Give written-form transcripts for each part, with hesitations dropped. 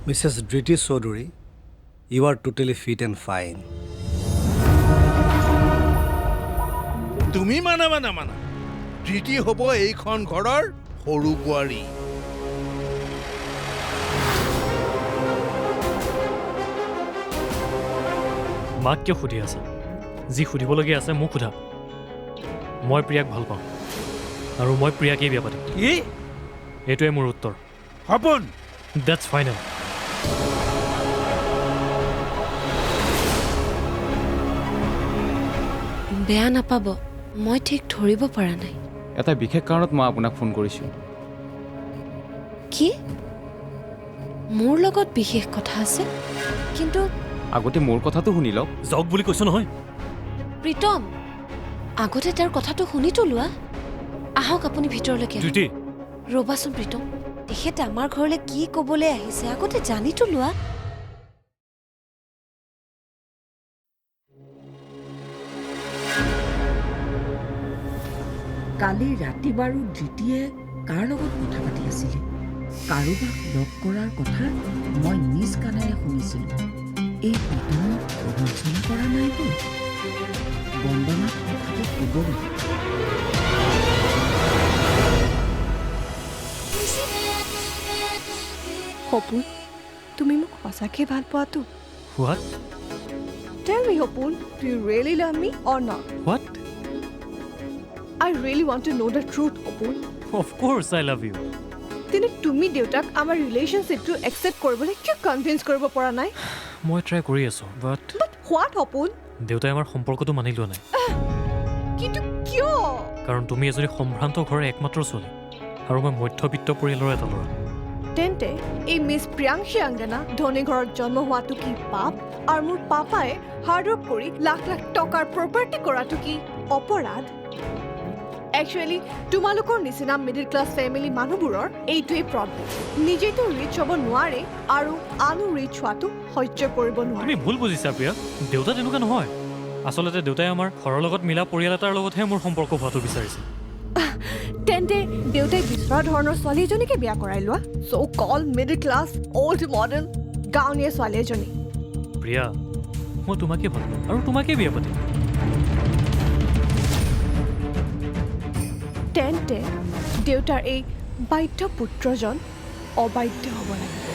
Mrs. Driti Chaudhary, you are totally fit and fine. তুমি মানাবা নামানা ধৃতি হ'ব এইখন ঘৰৰ সৰু বোৱাৰী মাক কিয় সুধি আছে যি সুধিবলগীয়া আছে মোক সোধা মই প্ৰিয়াক ভাল পাওঁ আৰু মই প্ৰিয়াকেই বিয়া পাতিম কি এইটোৱে মোৰ উত্তৰ সপোন ডেটছ ফাইনেল বেয়া নাপাব মই ঠিক ধৰিব পৰা নাই এটা বিশেষ কাৰণত মই আপোনাক ফোন কৰিছোঁ কি মোৰ লগত বিশেষ কথা আছে কিন্তু আগতে মোৰ কথাটো শুনি লওক যাওক বুলি কৈছো নহয় প্ৰীতম আগতে তাৰ কথাটো শুনিতো লোৱা আহক আপুনি ভিতৰলৈকে ধৃতি ৰ'বাচোন প্ৰীতম তেখেতে আমাৰ ঘৰলৈ কি ক'বলৈ আহিছে আগতে জানিতো লোৱা কালি ৰাতি বাৰু ধৃতিয়ে কাৰ লগত কথা পাতি আছিলে কাৰোবাক লগ কৰাৰ কথা মই নিজ কাণেৰে শুনিছিলোঁ এই প্ৰীতমক প্ৰবঞ্চনা কৰা নাইতো বন্দনাক কথাটো ক'ব লাগিব সপোন তুমি মোক সঁচাকৈ ভাল পোৱাতো what Tell me, Hopun, do you really love me or not? What I really want to know the truth, Hopun. Of course I love you তেনে তুমি দেউতাক আমাৰ ৰিলেশ্যনশ্বিপটো একচেপ্ট কৰিবলৈ কিয় কনভিন্স কৰিব পৰা নাই মই ট্ৰাই কৰি আছোঁ বাট বাট হোৱাট সপোন দেউতাই আমাৰ সম্পৰ্কটো মানি লোৱা নাই কিন্তু কিয় কাৰণ তুমি এজনী সম্ভ্ৰান্ত ঘৰৰ একমাত্ৰ ছোৱালী আৰু মই মধ্যবিত্ত পৰিয়ালৰ এটা ল'ৰা তেন্তে এই মিছ প্ৰিয়াংশী অংগনা ধনী ঘৰত জন্ম হোৱাটো কি পাপ আৰু মোৰ পাপাই হাৰ্ডৱৰ্ক কৰি লাখ লাখ টকাৰ প্ৰপাৰ্টি কৰাটো কি অপৰাধ একচুৱেলি তোমালোকৰ নিচিনা মিডিল ক্লাছ ফেমিলি মানুহবোৰৰ এইটোৱেই প্ৰব্লেম নিজেতো ৰিচ হ'ব নোৱাৰে আৰু আনো ৰিচ হোৱাটো সহ্য কৰিব নোৱাৰে তুমি ভুল বুজিছা প্ৰিয়া দেউতা তেনেকুৱা নহয় আচলতে দেউতাই আমাৰ ঘৰৰ লগত মিলা পৰিয়াল এটাৰ লগতহে মোৰ সম্পৰ্ক হোৱাটো বিচাৰিছে তেন্তে দেউতাই বিচৰা ধৰণৰ ছোৱালী এজনীকে বিয়া কৰাই লোৱা চ' কল মিডিল ক্লাছ অল্ড মডাৰ্ণ গাঁৱলীয়া ছোৱালী এজনী প্ৰিয়া মই তোমাকে ভাল পাওঁ আৰু তোমাকে বিয়া পাতিম তেন্তে দেউতাৰ এই বাধ্য পুত্ৰজন অবাধ্য হ'ব লাগিব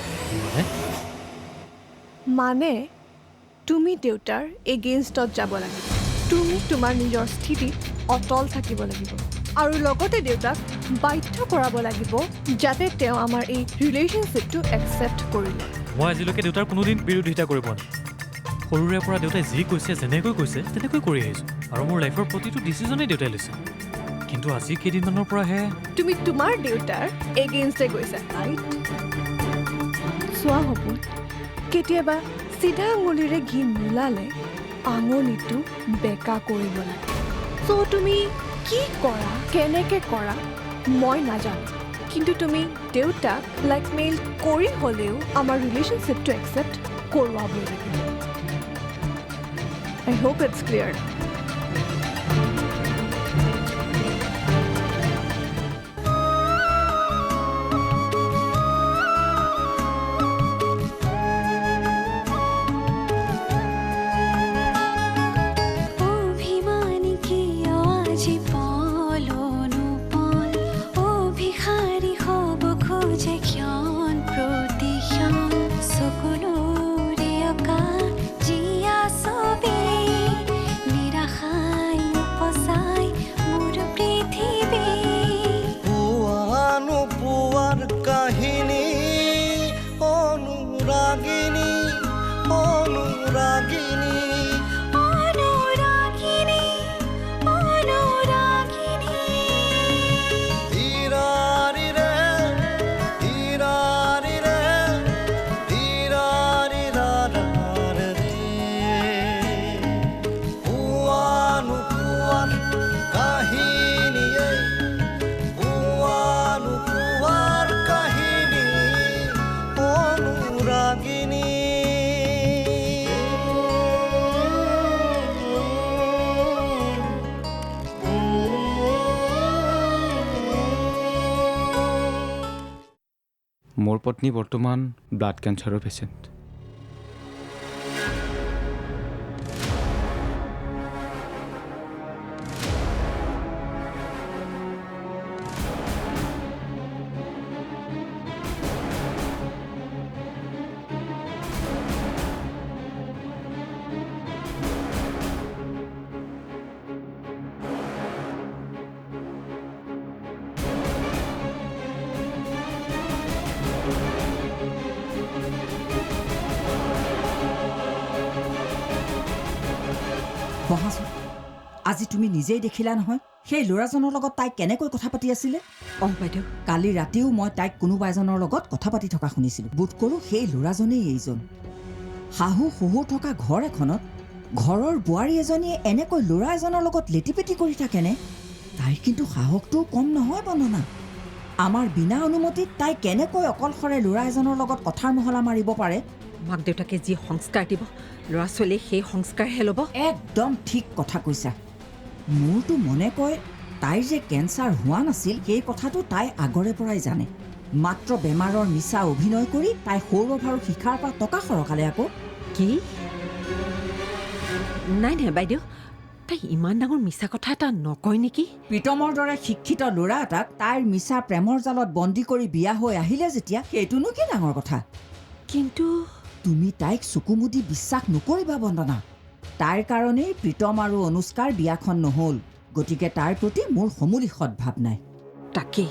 মানে তুমি দেউতাৰ এগেইনষ্টত যাব লাগিব তুমি তোমাৰ নিজৰ স্থিতিত অটল থাকিব লাগিব আৰু লগতে দেউতাক বাধ্য কৰাব লাগিব যাতে তেওঁ আমাৰ এই ৰিলেশ্যনশ্বিপটো একচেপ্ট কৰি লয় মই আজিলৈকে দেউতাৰ কোনোদিন বিৰোধিতা কৰি পোৱা নাই সৰুৰে পৰা দেউতাই যি কৈছে যেনেকৈ কৈছে তেনেকৈ কৰি আহিছোঁ আৰু মোৰ লাইফৰ প্ৰতিটো ডিচিশ্যনেই দেউতাই লৈছে কিন্তু আজি কেইদিনমানৰ পৰাহে তুমি তোমাৰ দেউতাৰ এগেইনষ্টে গৈছা ৰাইট চোৱা হ'ব কেতিয়াবা চিধা আঙুলিৰে ঘি নোলালে আঙুলিটো বেকা কৰিব লাগে চ' তুমি কি কৰা কেনেকৈ কৰা মই নাজানো কিন্তু তুমি দেউতাক ব্লেকমেইল কৰি হ'লেও আমাৰ ৰিলেশ্যনশ্বিপটো একচেপ্ট কৰোৱাবই লাগিব আই হোপ ইটছ ক্লিয়াৰ সকলোৰে অকা জীয়া ছবি নিৰাশ মোৰ পত্নী বৰ্তমান ব্লাড কেঞ্চাৰৰ পেচেণ্ট। বহাচোন, আজি তুমি নিজেই দেখিলা নহয় সেই ল'ৰাজনৰ লগত তাই কেনেকৈ কথা পাতি আছিলে। বাইদেউ, কালি ৰাতিও মই তাইক কোনোবা এজনৰ লগত কথা পাতি থকা শুনিছিলোঁ। বোধ কৰোঁ সেই ল'ৰাজনেই এইজন। শাহু শহুৰ থকা ঘৰ এখনত ঘৰৰ বোৱাৰী এজনীয়ে এনেকৈ ল'ৰা এজনৰ লগত লেটিপেটি কৰি থাকেনে? তাইৰ কিন্তু সাহসটোও কম নহয় বন্দনা। আমাৰ বিনা অনুমতিত তাই কেনেকৈ অকলশৰে ল'ৰা এজনৰ লগত কথাৰ মহলা মাৰিব পাৰে? মাক দেউতাকে যি সংস্কাৰ দিব ল'ৰা ছোৱালীয়ে সেই সংস্কাৰহে ল'ব। একদম ঠিক কথা কৈছা। মোৰতো মনে কয় তাইৰ যে কেঞ্চাৰ হোৱা নাছিল সেই কথাটো তাই আগৰে পৰাই জানে। মাত্ৰ বেমাৰৰ মিছা অভিনয় কৰি তাই সৌৰভ আৰু শিখাৰ পৰা টকা সৰকালে আকৌ। কি? নাই নাই বাইদেউ, তাই ইমান ডাঙৰ মিছা কথা এটা নকয় নেকি? প্ৰীতমৰ দৰে শিক্ষিত ল'ৰা এটাক তাইৰ মিছা প্ৰেমৰ জালত বন্দী কৰি বিয়া হৈ আহিলে যেতিয়া সেইটোনো কি ডাঙৰ কথা। কিন্তু তুমি তাইক চকু মুদি বিশ্বাস নকৰিবা বন্দনা। তাইৰ কাৰণেই প্ৰীতম আৰু অনুষ্কাৰ বিয়াখন নহ'ল। গতিকে তাইৰ প্ৰতি মোৰ সমূলি সদ্ভাৱ নাই। তাকেই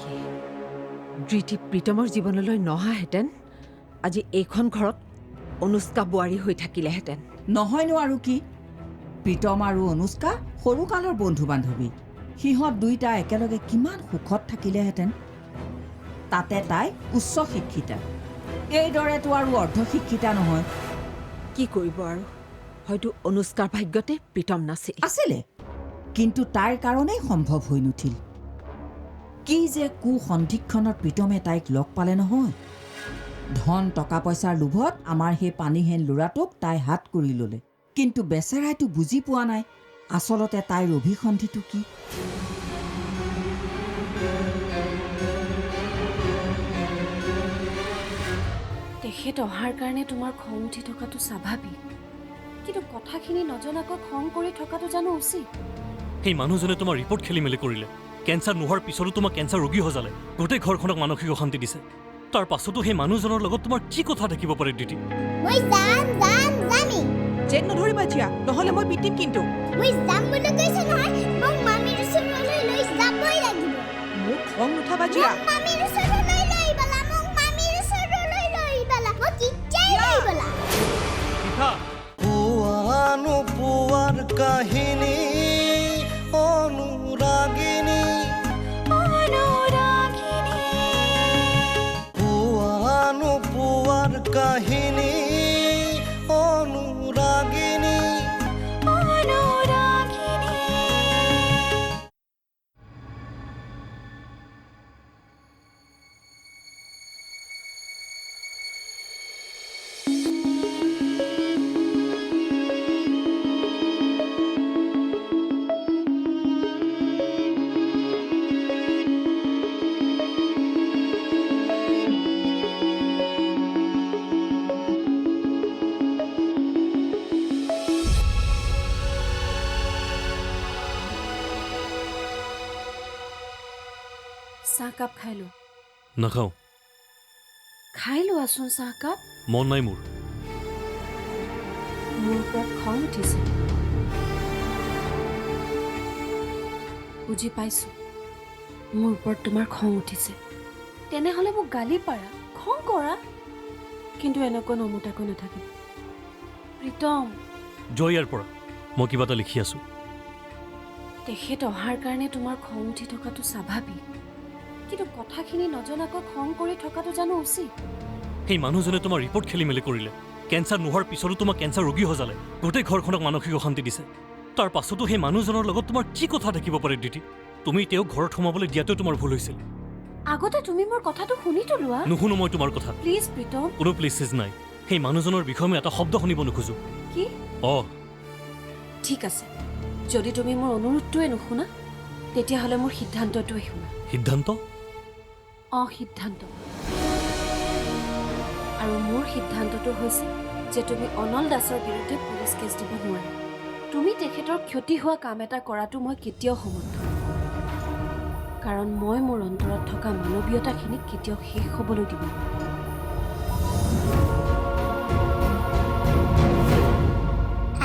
ধৃতি প্ৰীতমৰ জীৱনলৈ নহাহেঁতেন আজি এইখন ঘৰত অনুষ্কা বোৱাৰী হৈ থাকিলেহেঁতেন। নহয়নো আৰু কি? প্ৰীতম আৰু অনুষ্কা সৰুকালৰ বন্ধু বান্ধৱী। সিহঁত দুইটা একেলগে কিমান সুখত থাকিলেহেঁতেন। তাতে তাই উচ্চ শিক্ষিতা, এইদৰেতো আৰু অৰ্ধশিক্ষিতা নহয়। কি কৰিব আৰু, হয়তো অনুষ্কাৰ ভাগ্যতে প্ৰীতম নাছিল। আছিলে, কিন্তু তাইৰ কাৰণেই সম্ভৱ হৈ নুঠিল। কি যে কুসন্ধিক্ষণত প্ৰীতমে তাইক লগ পালে নহয়। ধন টকা পইচাৰ লোভত আমাৰ সেই পানীহেন ল'ৰাটোক তাই হাত কৰি ল'লে। কিন্তু বেচেৰাইতো বুজি পোৱা নাই আচলতে তাইৰ অভিসন্ধিটো কি। তেখেত অহাৰ কাৰণে তোমাৰ খং উঠি থকাটো স্বাভাৱিক, কিন্তু কথাখিনি নজনাকৈ খং কৰি থকাটো জানো উচিত? সেই মানুহজনে তোমাৰ ৰিপৰ্ট খেলি মেলি কৰিলে, কেঞ্চাৰ নোহোৱাৰ পিছতো তোমাক কেঞ্চাৰ ৰোগী সজালে, গোটেই ঘৰখনক মানসিক অশান্তি দিছে। তাৰ পাছতো সেই মানুহজনৰ লগত তোমাৰ কি কথা থাকিব পাৰে দিদি? মই যাম জেদ নধৰিবা জিয়া, নহ'লে মই পিটিম কিন্তু। মই যাম বুলি কৈছো নহয়, মোক মামীৰ ওচৰলৈ লৈ যাবই লাগিব। মোক খং নুঠাবা জিয়া। মামীৰ ওচৰলৈ লৈ বলা, মোক মামীৰ ওচৰলৈ লৈ বলা, মোক ইচ্ছাই লৈ বলা। পোৱাৰ কাহিনী অনুৰাগিনী পোৱাৰ কাহিনী অনুৰাগিনী। চাহকাপ খাই লো। নাখাওঁ। খাই লোৱাচোন চাহকাপ। মন নাই মোৰ। মোৰ ওপৰত খং উঠিছে। বুজি পাইছো মোৰ ওপৰত তোমাৰ খং উঠিছে। তেনেহ'লে মোক গালি পাৰা, খং কৰা, কিন্তু এনেকৈ নমতাকৈ নাথাকিব। প্ৰীতম, জয় ইয়াৰ পৰা, মই কিবা এটা লিখি আছোঁ। তেখেত অহাৰ কাৰণে তোমাৰ খং উঠি থকাটো স্বাভাৱিক, কিন্তু কথাখিনি নজনাকৈ খং কৰি থকাটো জানো উচিত? সেই মানুহজনে তোমাৰ ৰিপৰ্ট খেলি মেলি কৰিলে, কেঞ্চাৰ নোহোৱাৰ পিছতো তোমাক কেঞ্চাৰ ৰোগী সজালে, গোটেই ঘৰখনক মানসিক অশান্তি দিছে। তাৰ পাছতো সেই মানুহজনৰ লগত তোমাৰ কি কথা থাকিব পাৰে দিদি? তুমি তেওঁক ঘৰত সোমাবলৈ দিয়াটো তোমাৰ ভুল হৈছিল। আগতে তুমি মোৰ কথাটো শুনিতো লোৱা। নুশুনো মই তোমাৰ কথা। প্লিজ প্ৰীতম। কোনো প্লিজ নাই। সেই মানুহজনৰ বিষয়ে মই এটা শব্দ শুনিব নোখোজো। কি? ঠিক আছে, যদি তুমি মোৰ অনুৰোধটোৱে নুশুনা তেতিয়াহ'লে মোৰ সিদ্ধান্তটোৱে শুনা। সিদ্ধান্ত? সিদ্ধান্ত। আৰু মোৰ সিদ্ধান্তটো হৈছে যে তুমি অনল দাসৰ বিৰুদ্ধে পুলিচ কেছ দিব নোৱাৰা। তুমি তেখেতৰ ক্ষতি হোৱা কাম এটা কৰাটো মই কেতিয়াও সমৰ্থন নকৰোঁ। কাৰণ মই মোৰ অন্তৰত থকা মানৱীয়তাখিনিক কেতিয়াও শেষ হ'বলৈ দিব নোৱাৰোঁ।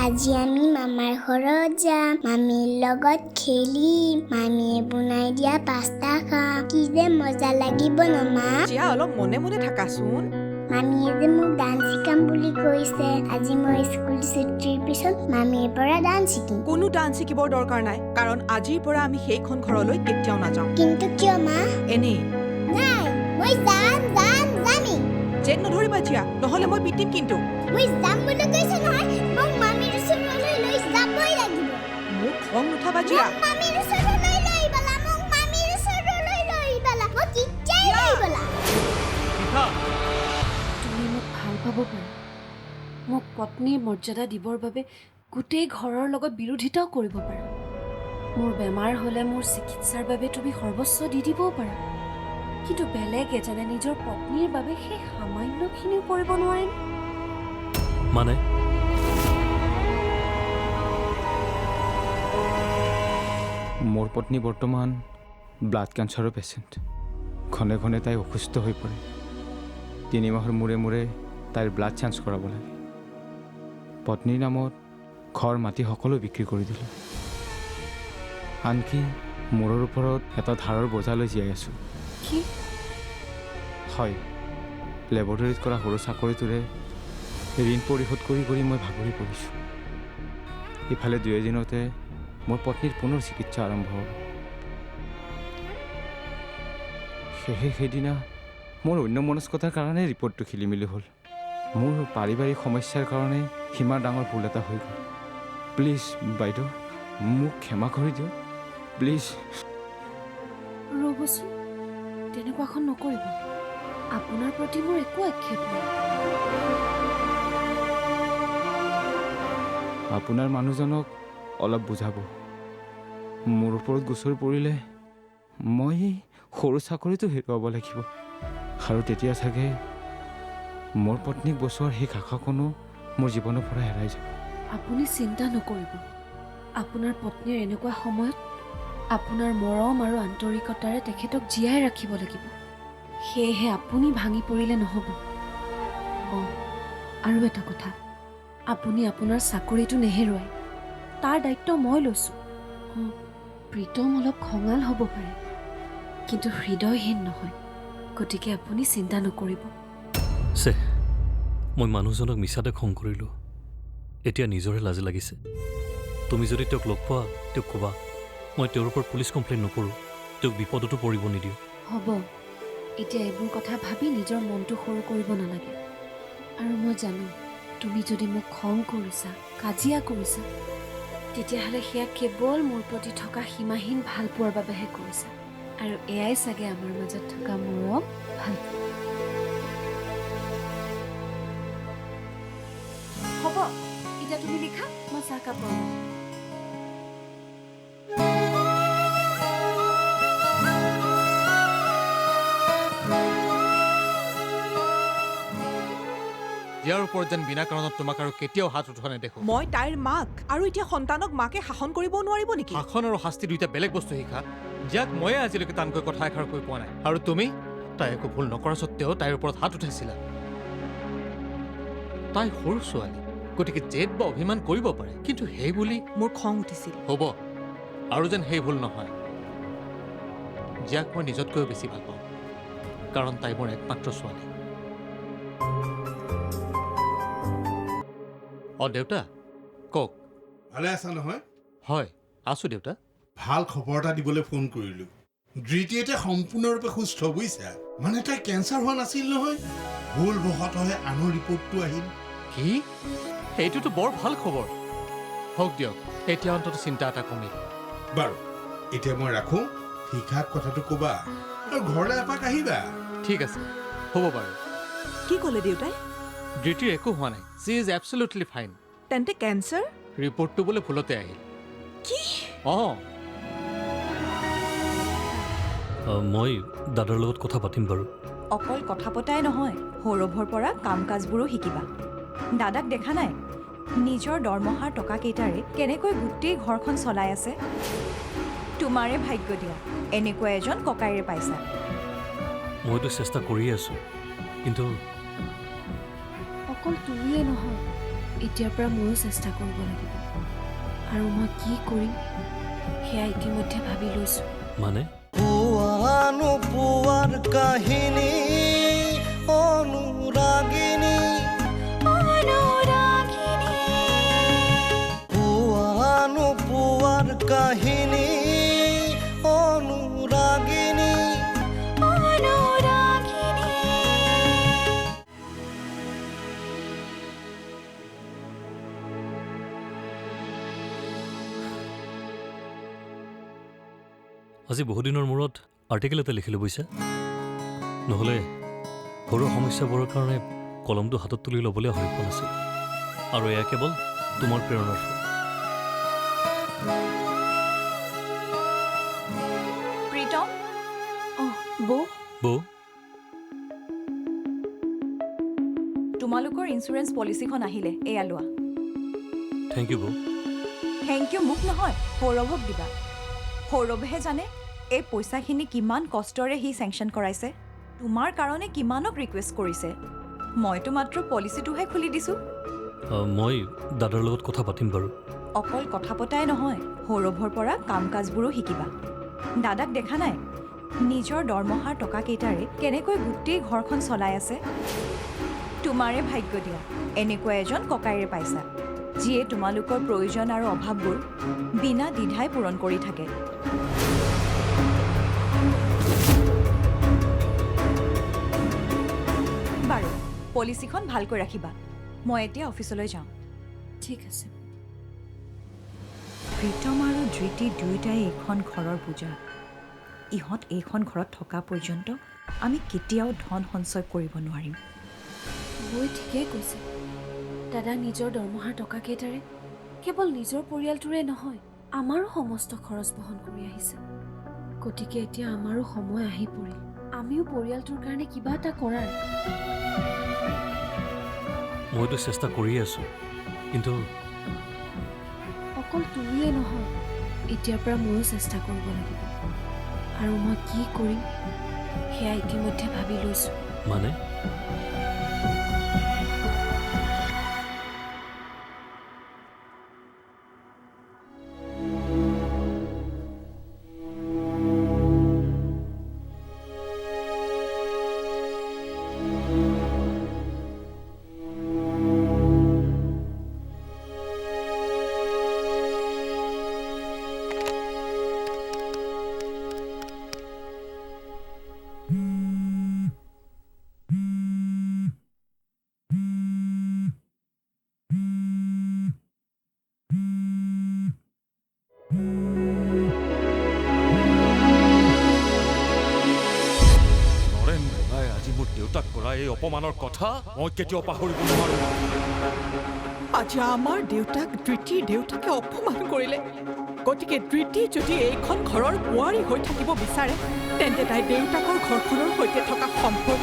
আজি আমি মামাৰ ঘৰত যাম, মামীৰ লগত খেলিম, মামীয়ে বনাই দিয়া পাস্তা খাম। কি যে মজা লাগিব ন মা। জিয়া অলপ মনে মনে থাকাচোন। মামীয়ে যে মোক ডান্স শিকাম বুলি কৈছে। আজি মই স্কুল ছুটিৰ পিছত মামীৰ পৰা ডান্স শিকিম। কোনো ডান্স শিকিবৰ দৰকাৰ নাই, কাৰণ আজিৰ পৰা আমি সেইখন ঘৰলৈ কেতিয়াও নাযাওঁ। কিন্তু কিয় মা? এনেই নাই, মই যামেই। জেদ নধৰিবা জিয়া, নহ'লে মই পিটিম কিন্তু। মই যাম বুলি কৈছো নহয়, মোক মামীৰ ওচৰলৈ লৈ যাবই লাগিব। মোক খং নুঠাবা জিয়া। মোক মামীৰ ওচৰলৈ লৈ বলা, মোক মামীৰ ওচৰলৈ লৈ বলা, মোক ইচ্ছাই লৈ বলা। তুমি মোক ভাল পাব পাৰা, মোক পত্নীৰ মৰ্যাদা দিবৰ বাবে গোটেই ঘৰৰ লগত বিৰোধিতাও কৰিব পাৰা। মোৰ বেমাৰ হ'লে মোৰ চিকিৎসাৰ বাবে তুমি সৰ্বস্ব দি দিবও পাৰা। কিন্তু বেলেগ এজনে নিজৰ পত্নীৰ বাবে সেই সামান্যখিনিও কৰিব নোৱাৰে। মানে মোৰ পত্নী বৰ্তমান ব্লাড কেঞ্চাৰৰ পেচেণ্ট। ঘনে ঘনে তাই অসুস্থ হৈ পৰে। 3 মাহৰ মূৰে মূৰে তাইৰ ব্লাড চেঞ্জ কৰাব লাগে। পত্নীৰ নামত ঘৰ মাটি সকলো বিক্ৰী কৰি দিলোঁ। আনকি মূৰৰ ওপৰত এটা ধাৰৰ বোজা লৈ জীয়াই আছোঁ। কি? হয়, লেবৰেটৰীত কৰা সৰু চাকৰিটোৰে ঋণ পৰিশোধ কৰি কৰি মই ভাগৰি পৰিছোঁ। ইফালে 2 দিনতে মোৰ পত্নীৰ পুনৰ চিকিৎসা আৰম্ভ হ'ল। সেইদিনা মোৰ অন্যমনস্কতাৰ কাৰণে ৰিপৰ্টটো খেলিমেলি হ'ল। মোৰ পাৰিবাৰিক সমস্যাৰ কাৰণে সীমা ডাঙৰ ভুল এটা হৈ গ'ল। প্লিজ বাইদেউ, মোক ক্ষমা কৰি দিয়ক প্লিজ। ৰ'বচোন, তেনেকুৱাখন নকৰিব। আপোনাৰ প্ৰতি মোৰ একো আক্ষেপ নাই। আপোনাৰ মানুহজনক অলপ বুজাব। মোৰ ওপৰত গোচৰ পৰিলে মই সৰু চাকৰিটো হেৰুৱাব লাগিব, আৰু তেতিয়া চাগে মোৰ পত্নীক বচোৱাৰ সেই আশাকণো মোৰ জীৱনৰ পৰা হেৰাই যাব। আপুনি চিন্তা নকৰিব। আপোনাৰ পত্নীৰ এনেকুৱা সময়ত আপোনাৰ মৰম আৰু আন্তৰিকতাৰে তেখেতক জীয়াই ৰাখিব লাগিব। সেয়েহে আপুনি ভাঙি পৰিলে নহ'ব। আৰু এটা কথা, আপুনি আপোনাৰ চাকৰিটো নেহেৰুৱাই। তাৰ দায়িত্ব মই লৈছোঁ। প্ৰীতম অলপ খঙাল হ'ব পাৰে, কিন্তু হৃদয়হীন নহয়। গতিকে আপুনি চিন্তা নকৰিব। মই মানুহজনক মিছাতে খং কৰিলোঁ। এতিয়া নিজৰে লাজ লাগিছে। তুমি যদি তেওঁক লগ পোৱা তেওঁক ক'বা, মই তেওঁৰ ওপৰত পুলিচ কমপ্লেইন নকৰোঁ, তেওঁক বিপদতো পৰিব নিদিওঁ। হ'ব, এতিয়া এইবোৰ কথা ভাবি নিজৰ মনটো সৰু কৰিব নালাগে। আৰু মই জানো, তুমি যদি মোক খং কৰিছা, কাজিয়া কৰিছা, তেতিয়াহ'লে সেয়া কেৱল মোৰ প্ৰতি থকা সীমাহীন ভাল পোৱাৰ বাবেহে কৰিছা। আৰু এয়াই চাগে আমাৰ মাজত থকা মৰম, ভাল পোৱা। হ'ব, এতিয়া তুমি লিখা, মই চাহকাপ বনাম। ইয়াৰ ওপৰত যেন বিনা কাৰণত তোমাক আৰু কেতিয়াও হাত উঠোৱা নেদেখোঁ। মই তাইৰ মাক, আৰু এতিয়া সন্তানক মাকে শাসন কৰিব নোৱাৰিব নেকি? শাসন আৰু শাস্তি দুইটা বেলেগ বস্তু শিকা। যাক ময়ে আজিলৈকে টানকৈ কথা এষাৰ কৈ পোৱা নাই। আৰু তুমি তাই একো ভুল নকৰা স্বত্তেও তাইৰ ওপৰত হাত উঠাইছিলা। তাই সৰু ছোৱালী, গতিকে জেদ বা অভিমান কৰিব পাৰে, কিন্তু সেই বুলি মোৰ খং উঠিছিল। হ'ব, আৰু যেন সেই ভুল নহয়। যাক মই নিজতকৈও বেছি ভাল পাওঁ, কাৰণ তাই মোৰ একমাত্ৰ ছোৱালী। দেউতা কওক। ভালে আছা নহয়? হয়, আছোঁ দেউতা। ভাল খবৰ এটা দিবলৈ ফোন কৰিলোঁ। ধৃতি এতিয়া সম্পূৰ্ণৰূপে সুস্থ, বুজিছা? মানে তাই কেঞ্চাৰ হোৱা নাছিল নহয়, ভুলবশতঃহে আনৰ ৰিপৰ্টটো আহিল। কি? সেইটোতো বৰ ভাল খবৰ। হওক দিয়ক, এতিয়া অন্তত চিন্তা এটা কমিল। বাৰু, এতিয়া মই ৰাখোঁ। শিখাক কথাটো ক'বা আৰু ঘৰলৈ এপাক আহিবা। ঠিক আছে, হ'ব বাৰু। কি ক'লে দেউতাই? ধৃতিৰ একো হোৱা নাই। She is absolutely fine. তেন্তে কেঞ্চাৰ? ৰিপৰ্টটো বোলে ভুলতে আহিল। কি? মই দাদাৰ লগত কথা পাতিম বাৰু। অকল কথা পতাই নহয়, সৌৰভৰ পৰা কাম কাজবোৰো শিকিবা। দাদাক দেখা নাই নিজৰ দৰমহাৰ টকাকেইটাৰে কেনেকৈ গোটেই ঘৰখন চলাই আছে। তোমাৰে ভাগ্য দিয়া এনেকুৱা এজন ককাইৰে পাইছা। মইতো চেষ্টা কৰি আছোঁ, কিন্তু অকল তুমিয়ে নহয়, এতিয়াৰ পৰা ময়ো চেষ্টা কৰিব লাগিব। আৰু মই কি কৰিম সেয়া ইতিমধ্যে ভাবি লৈছোঁ। মানে পুৱা নোপোৱাৰ কাহিনী অনুৰাগিনী পুৱা নোপোৱাৰ কাহিনী অনুৰাগিনী আজি বহুদিনৰ মূৰত আৰ্টিকেল এটা লিখিলোঁ বুজিছা। নহ'লে ঘৰুৱা সমস্যাবোৰৰ কাৰণে কলমটো হাতত তুলি ল'বলৈ হৈ পোৱা নাছিল। আৰু এয়া কেৱল তোমাৰ প্ৰেৰণাৰ ফল। প্ৰীতম, বৌ বৌ, তোমালোকৰ ইঞ্চুৰেঞ্চ পলিচিখন আহিলে, এয়া লোৱা। থেংক ইউ বৌ। থেংক ইউ মোক নহয়, সৌৰভক দিবা। সৌৰভেহে জানে এই পইচাখিনি কিমান কষ্টৰে সি চেংচন কৰাইছে, তোমাৰ কাৰণে কিমানক ৰিকুৱেষ্ট কৰিছে। মইতো মাত্ৰ পলিচিটোহে খুলি দিছোঁ। মই দাদাৰ লগত কথা পাতিম বাৰু। অকল কথা পতাই নহয়, সৌৰভৰ পৰা কাম কাজবোৰো শিকিবা। দাদাক দেখা নাই নিজৰ দৰমহাৰ টকাকেইটাৰে কেনেকৈ গোটেই ঘৰখন চলাই আছে। তোমাৰে ভাগ্য দিয়া এনেকুৱা এজন ককাইৰে পাইছা, যিয়ে তোমালোকৰ প্ৰয়োজন আৰু অভাৱবোৰ বিনা দ্বিধাই পূৰণ কৰি থাকে। বাৰু পলিচিখন ভালকৈ ৰাখিবা। মই এতিয়া অফিচলৈ যাওঁ। ঠিক আছে। প্ৰীতম আৰু ধৃতি দুয়োটাই এইখন ঘৰৰ পূজা। ইহঁত এইখন ঘৰত থকা পৰ্যন্ত আমি কেতিয়াও ধন সঞ্চয় কৰিব নোৱাৰিম। বৌয়ে ঠিকেই কৈছে। দাদা নিজৰ দৰমহাৰ টকাকেইটাৰে কেৱল নিজৰ পৰিয়ালটোৰে নহয়, আমাৰো সমস্ত খৰচ বহন কৰি আহিছে। গতিকে এতিয়া আমাৰো সময় আহি পৰিল আমিও পৰিয়ালটোৰ কাৰণে কিবা এটা কৰাৰ। মইতো চেষ্টা কৰি আছোঁ, কিন্তু অকল তুমিয়ে নহয়, এতিয়াৰ পৰা ময়ো চেষ্টা কৰিব লাগিব। আৰু মই কি কৰিম সেয়া ইতিমধ্যে ভাবি লৈছোঁ। মানে এই অপমানৰ কথা মই কেতিয়াও পাহৰিব নোৱাৰো। আজি আমাৰ দেউতাক ধৃতিৰ দেউতাকে অপমান কৰিলে। গতিকে ধৃতি যদি এইখন ঘৰৰ বোৱাৰী হৈ থাকিব বিচাৰে, তেন্তে তাই দেউতাকৰ ঘৰখনৰ সৈতে থকা সম্পৰ্ক